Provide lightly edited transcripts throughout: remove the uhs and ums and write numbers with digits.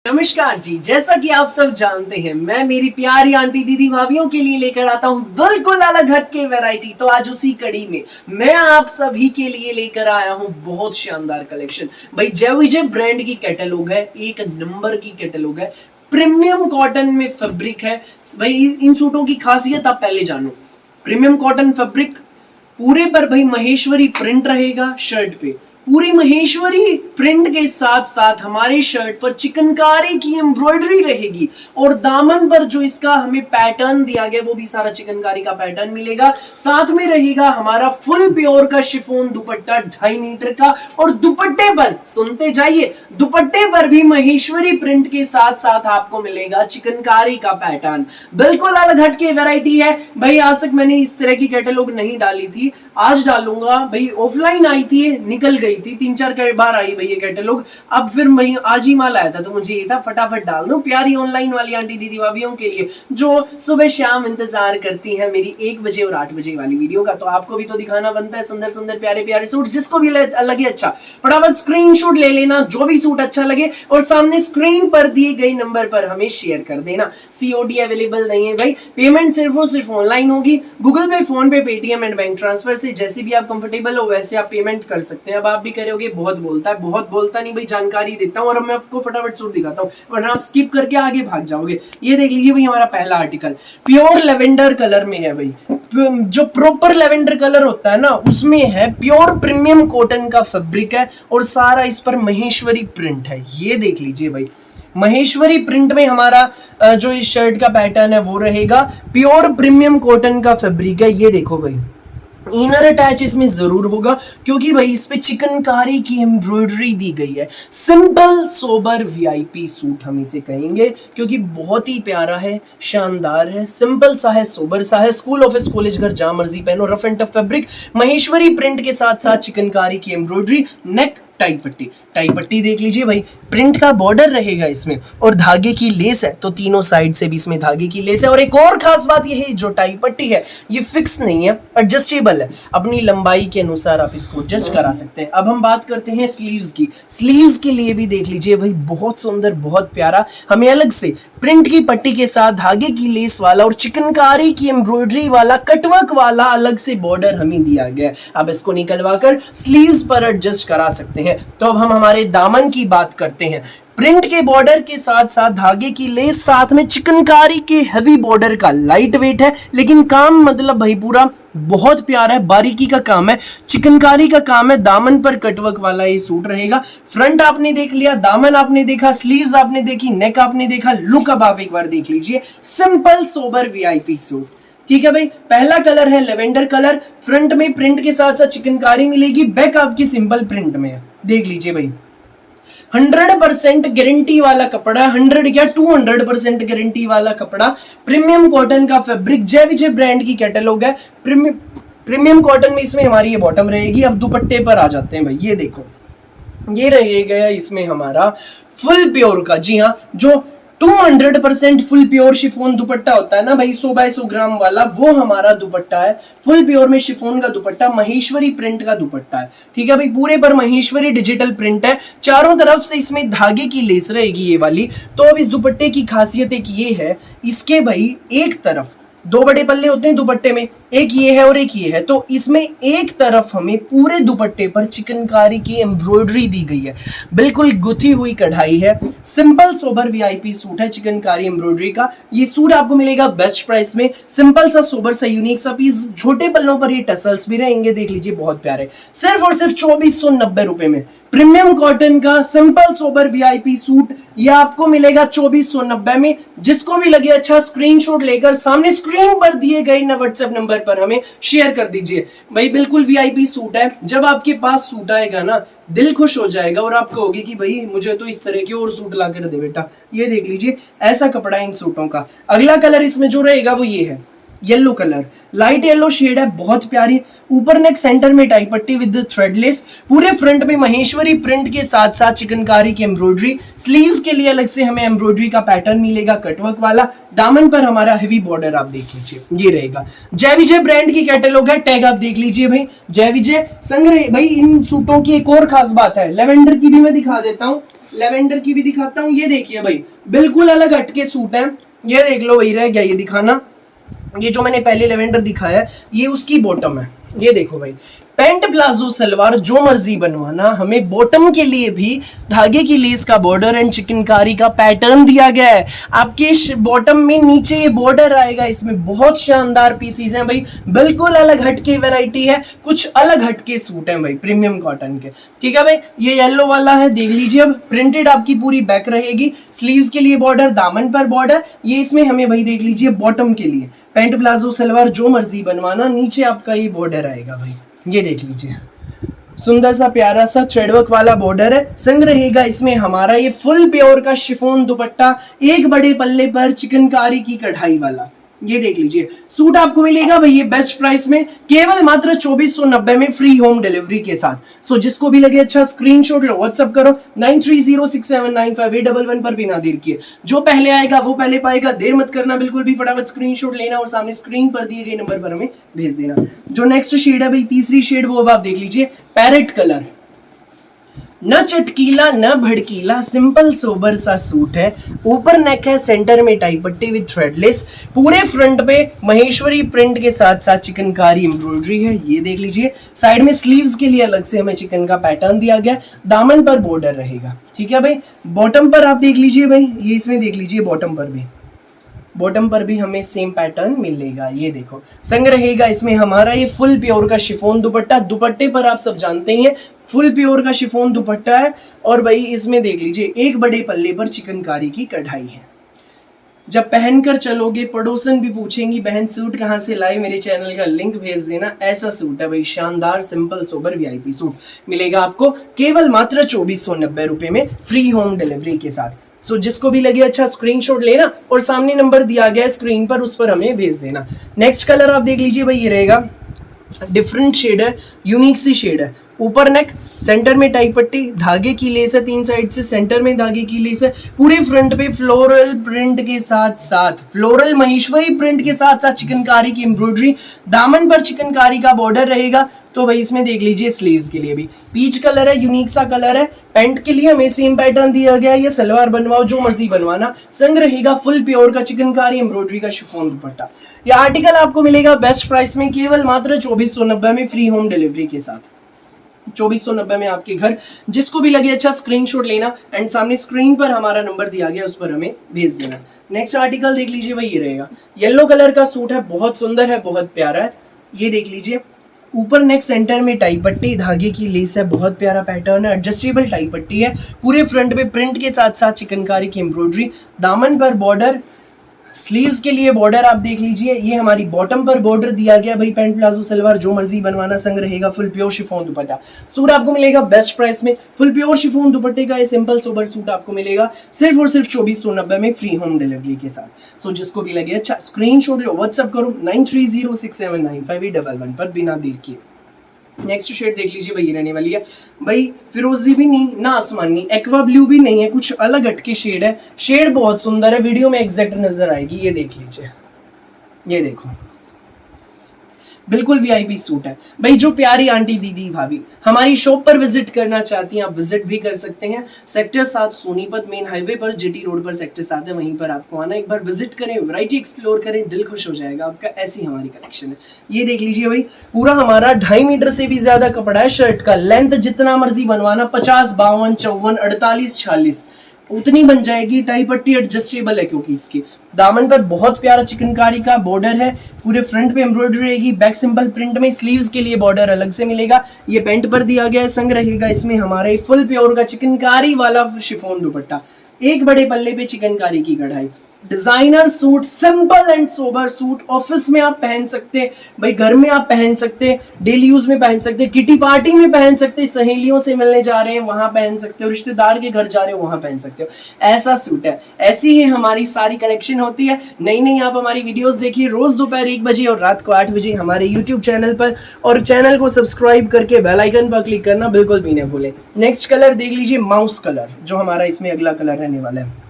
नमस्कार जी। जैसा कि आप सब जानते हैं, मैं मेरी प्यारी आंटी दीदी भाभियों के लिए लेकर आता हूं बिल्कुल अलग हट के वैरायटी। तो आज उसी कड़ी में मैं आप सभी के लिए लेकर आया हूं बहुत शानदार कलेक्शन। भाई जय विजय ब्रांड की कैटलॉग है, एक नंबर की कैटलॉग है, प्रीमियम कॉटन में फैब्रिक है। भाई इन सूटों की खासियत आप पहले जानो। प्रीमियम कॉटन फैब्रिक, पूरे पर भाई महेश्वरी प्रिंट रहेगा। शर्ट पे पूरी महेश्वरी प्रिंट के साथ साथ हमारे शर्ट पर चिकनकारी की एम्ब्रॉयडरी रहेगी और दामन पर जो इसका हमें पैटर्न दिया गया वो भी सारा चिकनकारी का पैटर्न मिलेगा। साथ में रहेगा हमारा फुल प्योर का शिफॉन दुपट्टा 2.5 मीटर का, और दुपट्टे पर सुनते जाइए, दुपट्टे पर भी महेश्वरी प्रिंट के साथ साथ आपको मिलेगा चिकनकारी का पैटर्न। बिल्कुल अलग हट के वैरायटी है भाई। आज तक मैंने इस तरह की कैटलॉग नहीं डाली थी, आज डालूंगा भाई। ऑफलाइन आई थी, निकल गई थी, 3-4 बार आई भाई ये कैटलॉग। अब फिर मैं आज ही माल आया था तो मुझे ये था फटाफट डाल दूं प्यारी ऑनलाइन वाली आंटी दीदी भाभियों के लिए जो सुबह शाम इंतजार करती है मेरी 1 बजे और 8 बजे वाली वीडियो का। तो आपको भी तो दिखाना बनता है सुंदर सुंदर प्यारे प्यारे सूट, जिसको भी लगे अच्छा फटाफट स्क्रीनशॉट ले लेना, जो भी सूट अच्छा लगे, और सामने स्क्रीन पर दिए गए नंबर पर हमें शेयर कर देना। सीओडी अवेलेबल नहीं है भाई, पेमेंट सिर्फ और सिर्फ ऑनलाइन होगी। गूगल पे, फोन पे, पेटीएम एंड बैंक ट्रांसफर से जैसे भी आप कंफर्टेबल हो वैसे आप पेमेंट कर सकते हैं। अब आप भी करोगे, बहुत बोलता है, बहुत बोलता नहीं भाई, जानकारी देता हूं और मैं आपको फटाफट सूट दिखाता हूं वरना आप स्किप करके आगे भाग जाओगे। ये देख लीजिए भाई, हमारा पहला आर्टिकल प्योर लेवेंडर कलर में है भाई। जो प्रॉपर लेवेंडर कलर होता है ना उसमें है, प्योर प्रीमियम कॉटन का फैब्रिक है और सारा इस पर महेश्वरी प्रिंट है। ये देख लीजिए भाई, महेश्वरी प्रिंट में हमारा जो इस शर्ट का पैटर्न है वो रहेगा। प्योर प्रीमियम कॉटन का फैब्रिक है। ये देखो भाई, इनर अटैच इसमें जरूर होगा क्योंकि भाई इस पे चिकनकारी की एम्ब्रॉयडरी दी गई है। सिंपल सोबर वीआईपी सूट हम इसे कहेंगे क्योंकि बहुत ही प्यारा है, शानदार है, सिंपल सा है, सोबर सा है। स्कूल, ऑफिस, कॉलेज, घर जहां मर्जी पहनो। Rough and tough fabric, Maheshwari print के साथ साथ चिकनकारी की एम्ब्रॉयडरी, नेक टाई पट्टी। टाई पट्टी देख लीजिए भाई, प्रिंट का बॉर्डर रहेगा इसमें और धागे की लेस है, तो तीनों साइड से भी इसमें धागे की लेस है। और एक और खास बात यह है, जो टाई पट्टी है ये फिक्स नहीं है, एडजस्टेबल है, अपनी लंबाई के अनुसार आप इसको एडजस्ट करा सकते हैं। अब हम बात करते हैं स्लीव्स की। स्लीव्स के लिए भी देख लीजिए भाई, बहुत सुंदर, बहुत प्यारा, हमें अलग से प्रिंट की पट्टी के साथ धागे की लेस वाला और चिकनकारी की एम्ब्रॉयडरी वाला, कटवर्क वाला अलग से बॉर्डर हमें दिया गया है। आप इसको निकलवा कर स्लीव्स पर एडजस्ट करा सकते हैं। तो अब हम हमारे दामन की बात करते हैं। प्रिंट के बॉर्डर के साथ साथ धागे की लेस, साथ में चिकनकारी के हेवी बॉर्डर का, लाइट वेट है लेकिन काम मतलब भाई पूरा बहुत प्यारा है, बारीकी का काम है, चिकनकारी का काम है। दामन पर कटवर्क वाला ये सूट रहेगा। फ्रंट आपने देख लिया, दामन आपने देखा, स्लीव्स आपने देखी, नेक आपने देखा, लुक अब आप एक बार देख लीजिए। सिंपल सोबर वीआईपी सूट, ठीक है भाई। पहला कलर है लेवेंडर कलर, फ्रंट में प्रिंट के साथ साथ चिकनकारी मिलेगी, बैक आपकी सिंपल प्रिंट में है। देख लीजिए भाई, 100% गारंटी वाला कपड़ा, 100 क्या 200% गारंटी वाला कपड़ा, प्रीमियम कॉटन का फैब्रिक, जय विजय ब्रांड की कैटलॉग है। प्रीमियम कॉटन में इसमें हमारी ये बॉटम रहेगी। अब दुपट्टे पर आ जाते हैं भाई, ये देखो, ये रहेगा इसमें हमारा फुल प्योर का, जी हाँ, जो 200% फुल प्योर शिफॉन दुपट्टा होता है ना भाई, 100 बाय 100 ग्राम वाला, वो हमारा दुपट्टा है। फुल प्योर में शिफॉन का दुपट्टा, महेश्वरी प्रिंट का दुपट्टा है, ठीक है भाई। पूरे पर महेश्वरी डिजिटल प्रिंट है, चारों तरफ से इसमें धागे की लेस रहेगी ये वाली। तो अब इस दुपट्टे की खासियत एक ये है, इसके भाई एक तरफ 2 बड़े पल्ले होते हैं दुपट्टे में, एक ये है और एक ये है, तो इसमें एक तरफ हमें पूरे दुपट्टे पर चिकनकारी की एम्ब्रॉयडरी दी गई है, बिल्कुल गुथी हुई कढ़ाई है। सिंपल सोबर वीआईपी सूट है चिकनकारी एम्ब्रॉयडरी का। ये सूट आपको मिलेगा बेस्ट प्राइस में, सिंपल सा, सोबर सा, यूनिक सा पीस। छोटे पल्लों पर ये टसल्स भी रहेंगे, देख लीजिए, बहुत प्यारे, सिर्फ और सिर्फ 2490 रुपए में। प्रीमियम कॉटन का सिंपल सोबर वीआईपी सूट ये आपको मिलेगा 2490 में। जिसको भी लगे अच्छा, स्क्रीनशॉट लेकर सामने स्क्रीन पर दिए गए व्हाट्सएप नंबर पर हमें शेयर कर दीजिए भाई। बिल्कुल वीआईपी सूट है, जब आपके पास सूट आएगा ना दिल खुश हो जाएगा और आप कहोगे कि भाई मुझे तो इस तरह के और सूट ला कर दे बेटा। ये देख लीजिए, ऐसा कपड़ा है इन सूटों का। अगला कलर इसमें जो रहेगा वो ये है, yellow colour, light yellow shade है, बहुत प्यारी। ऊपर नेक सेंटर में टाई पट्टी विद थ्रेडलेस, पूरे फ्रंट में महेश्वरी प्रिंट के साथ साथ चिकनकारी की एम्ब्रॉयडरी। स्लीव्स के लिए अलग से हमें एम्ब्रॉयडरी का पैटर्न मिलेगा, कटवर्क वाला। दामन पर हमारा हेवी बॉर्डर आप देख लीजिए, ये रहेगा। जय विजय ब्रांड की कैटलॉग है, टैग आप देख लीजिए भाई, जय विजय संग्रह। भाई इन सूटों की एक और खास बात है, लेवेंडर की भी मैं दिखा देता हूँ। लेवेंडर की भी दिखाता हूँ। ये देखिए भाई, बिल्कुल अलग हटके सूट है। ये देख लो भाई, रह गया ये दिखाना। ये जो मैंने पहले लेवेंडर दिखाया है, ये उसकी बॉटम है। ये देखो भाई, पैंट प्लाजो सलवार जो मर्जी बनवाना, हमें बॉटम के लिए भी धागे की लेस का बॉर्डर एंड चिकनकारी का पैटर्न दिया गया है। आपके बॉटम में नीचे ये बॉर्डर आएगा। इसमें बहुत शानदार पीसीज हैं भाई, बिल्कुल अलग हटके वैरायटी है, कुछ अलग हटके सूट हैं भाई, प्रीमियम कॉटन के। ठीक है भाई, ये येलो वाला है, देख लीजिए। अब प्रिंटेड आपकी पूरी बैक रहेगी, स्लीव्स के लिए बॉर्डर, दामन पर बॉर्डर। ये इसमें हमें भाई देख लीजिए बॉटम के लिए पैंट प्लाजो सलवार जो मर्जी बनवाना, नीचे आपका ये बॉर्डर आएगा भाई। ये देख लीजिए, सुंदर सा प्यारा सा थ्रेडवर्क वाला बॉर्डर है। संग रहेगा इसमें हमारा ये फुल प्योर का शिफॉन दुपट्टा, एक बड़े पल्ले पर चिकनकारी की कढ़ाई वाला। ये देख लीजिए, सूट आपको मिलेगा भाई ये बेस्ट प्राइस में, केवल मात्र 2490 में, फ्री होम डिलीवरी के साथ। सो जिसको भी लगे अच्छा स्क्रीनशॉट लो, व्हाट्सअप करो 9306795811 पर बिना देर किए। जो पहले आएगा वो पहले पाएगा, देर मत करना बिल्कुल भी, फटाफट स्क्रीनशॉट लेना और सामने स्क्रीन पर दिए गए नंबर पर हमें भेज देना। जो नेक्स्ट शेड है भाई, तीसरी शेड, वो अब आप देख लीजिए, पैरेट कलर। न चटकीला न भड़कीला, सिंपल सोबर सा सूट है। ऊपर नेक है, सेंटर में टाई पट्टी विद थ्रेडलेस, पूरे फ्रंट पे महेश्वरी प्रिंट के साथ साथ चिकनकारी एम्ब्रॉयडरी है। ये देख लीजिए, साइड में स्लीव्स के लिए अलग से हमें चिकन का पैटर्न दिया गया, दामन पर बॉर्डर रहेगा। ठीक है भाई, बॉटम पर आप देख लीजिए भाई, ये इसमें देख लीजिए बॉटम पर भी हमें सेम पैटर्न मिलेगा। ये देखो, संग रहेगा इसमें हमारा ये फुल प्योर का शिफॉन दुपट्टा। दुपट्टे पर आप सब जानते ही हैं, फुल प्योर का शिफॉन दुपट्टा है। और भाई इसमें देख लीजिए, एक बड़े पल्ले पर चिकनकारी की कढ़ाई है। जब पहनकर चलोगे, पड़ोसन भी पूछेंगी बहन सूट कहाँ से लाए, मेरे चैनल का लिंक भेज देना। ऐसा सूट है भाई, शानदार सिंपल सोबर वीआईपी सूट मिलेगा आपको केवल मात्र 2490 रुपए में, फ्री होम डिलीवरी के साथ। सो जिसको भी लगे अच्छा स्क्रीनशॉट लेना और सामने नंबर दिया गया है स्क्रीन पर, उस पर हमें भेज देना। नेक्स्ट कलर आप देख लीजिए भाई, ये रहेगा, डिफरेंट शेड है, यूनिक सी शेड है। ऊपर नेक, सेंटर में टाई पट्टी, धागे की लेस है, तीन साइड से सेंटर में धागे की लेस है, पूरे फ्रंट पे फ्लोरल प्रिंट के साथ फ्लोरल महेश्वरी प्रिंट के साथ चिकनकारी की एम्ब्रॉयडरी, दामन पर चिकनकारी का बॉर्डर रहेगा। तो भाई इसमें देख लीजिए, स्लीव्स के लिए भी पीच कलर है, यूनिक सा कलर है। पैंट के लिए हमें सेम पैटर्न दिया गया है, ये सलवार बनवाओ जो मर्जी बनवाना। संग रहेगा फुल प्योर का चिकनकारी एम्ब्रॉयडरी का शिफॉन दुपट्टा। यह आर्टिकल आपको मिलेगा बेस्ट प्राइस में, केवल मात्र 2490 में, फ्री होम डिलीवरी के साथ। 2490 में आपके घर। जिसको भी लगे अच्छा स्क्रीनशॉट लेना एंड सामने स्क्रीन पर हमारा नंबर दिया गया, उस पर हमें भेज देना। नेक्स्ट आर्टिकल देख लीजिए भाई, ये रहेगा, येलो कलर का सूट है, बहुत सुंदर है, बहुत प्यारा है। ये देख लीजिए, ऊपर नेक, सेंटर में टाई पट्टी, धागे की लेस है, बहुत प्यारा पैटर्न है, एडजस्टेबल टाई पट्टी है, पूरे फ्रंट पे प्रिंट के साथ साथ चिकनकारी की एम्ब्रॉयडरी, दामन पर बॉर्डर, स्लीव्स के लिए बॉर्डर आप देख लीजिए। ये हमारी बॉटम पर बॉर्डर दिया गया भाई, पैंट प्लाजो सलवार जो मर्जी बनवाना। संग रहेगा फुल प्योर शिफॉन दुपट्टा। सूट आपको मिलेगा बेस्ट प्राइस में, फुल प्योर शिफॉन दुपट्टे का ये सिंपल सोबर सूट आपको मिलेगा सिर्फ और सिर्फ 2490 में, फ्री होम डिलीवरी के साथ। सो जिसको भी लगे अच्छा स्क्रीनशॉट लो, व्हाट्सअप करो 9306795811 पर बिना देर किए। नेक्स्ट शेड देख लीजिए भाई, ये रहने वाली है भाई, फिरोजी भी नहीं ना आसमानी, एक्वा ब्लू भी नहीं है, कुछ अलग हटके शेड है। शेड बहुत सुंदर है, वीडियो में एग्जैक्ट नजर आएगी। ये देख लीजिए, ये देखो, बिल्कुल वीआईपी सूट है भाई। जो प्यारी आंटी दीदी भाभी हमारी शॉप पर विजिट करना चाहती हैं, आप विजिट भी कर सकते हैं। सेक्टर 7 सोनीपत मेन हाईवे पर, जीटी रोड पर सेक्टर 7 है, वहीं पर आपको आना, एक बार विजिट करें, वैरायटी एक्सप्लोर करें, दिल खुश हो जाएगा आपका। ऐसी हमारी कलेक्शन है। ये देख लीजिए भाई, पूरा हमारा 2.5 मीटर से भी ज्यादा कपड़ा है शर्ट का, लेंथ जितना मर्जी बनवाना, 50, 52, 54, 48, 46 उतनी बन जाएगी। टाई पट्टी एडजस्टेबल है क्योंकि इसकी दामन पर बहुत प्यारा चिकनकारी का बॉर्डर है, पूरे फ्रंट पे एम्ब्रॉयडरी रहेगी, बैक सिंपल प्रिंट में, स्लीव्स के लिए बॉर्डर अलग से मिलेगा। ये पैंट पर दिया गया है। संग रहेगा इसमें हमारे फुल प्योर का चिकनकारी वाला शिफॉन दुपट्टा, एक बड़े पल्ले पे चिकनकारी की कढ़ाई, designer suit, simple and sober suit. Office में आप पहन सकते, भाई घर में आप पहन सकते, डेली यूज में पहन सकते, किटी पार्टी में पहन सकते, सहेलियों से मिलने जा रहे हैं वहां पहन सकते हो, रिश्तेदार के घर जा रहे हो वहां पहन सकते हो। ऐसा सूट है। ऐसी ही हमारी सारी कलेक्शन होती है। नई आप हमारी वीडियोस देखिए रोज दोपहर 1 बजे और रात को 8 बजे हमारे यूट्यूब चैनल पर, और चैनल को सब्सक्राइब करके बेल आइकन पर क्लिक करना बिल्कुल भी न भूलें। नेक्स्ट कलर देख लीजिए, माउस कलर, जो हमारा इसमें अगला कलर रहने वाला है।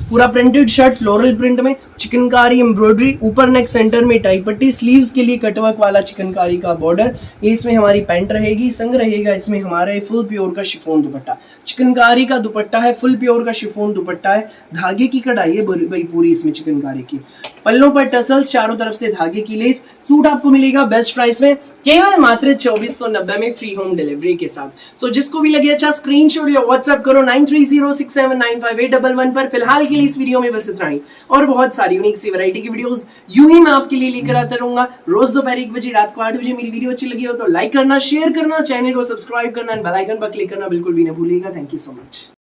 पूरा प्रिंटेड शर्ट फ्लोरल प्रिंट में, चिकनकारी एम्ब्रॉयडरी, ऊपर नेक सेंटर में टाई पट्टी, स्लीव्स के लिए कटवर्क वाला चिकनकारी का बॉर्डर। ये इसमें हमारी पैंट रहेगी, संग रहेगा इसमें हमारा फुल प्योर का शिफॉन दुपट्टा। चिकनकारी का दुपट्टा है, फुल प्योर का शिफॉन दुपट्टा है, धागे की कढ़ाई है भाई पूरी इसमें चिकनकारी की। पल्लों पर टसल्स, चारों तरफ से धागे की लेस। सूट आपको मिलेगा बेस्ट प्राइस में केवल मात्र 2490 में, फ्री होम डिलीवरी के साथ। सो जिसको भी लगे अच्छा स्क्रीनशॉट या व्हाट्सएप करो 9306795811 पर। फिलहाल के लिए इस वीडियो में बस इतना ही, और बहुत सारी यूनिक सी वैरायटी की वीडियोस यूं ही मैं आपके लिए लेकर आता रहूंगा रोज दोपहर 1 बजे, रात को 8 बजे। मेरी वीडियो अच्छी लगी हो तो लाइक करना, शेयर करना, चैनल को सब्सक्राइब करना, बेल आइकन पर क्लिक करना बिल्कुल भी ना भूलिएगा। Thank you so much.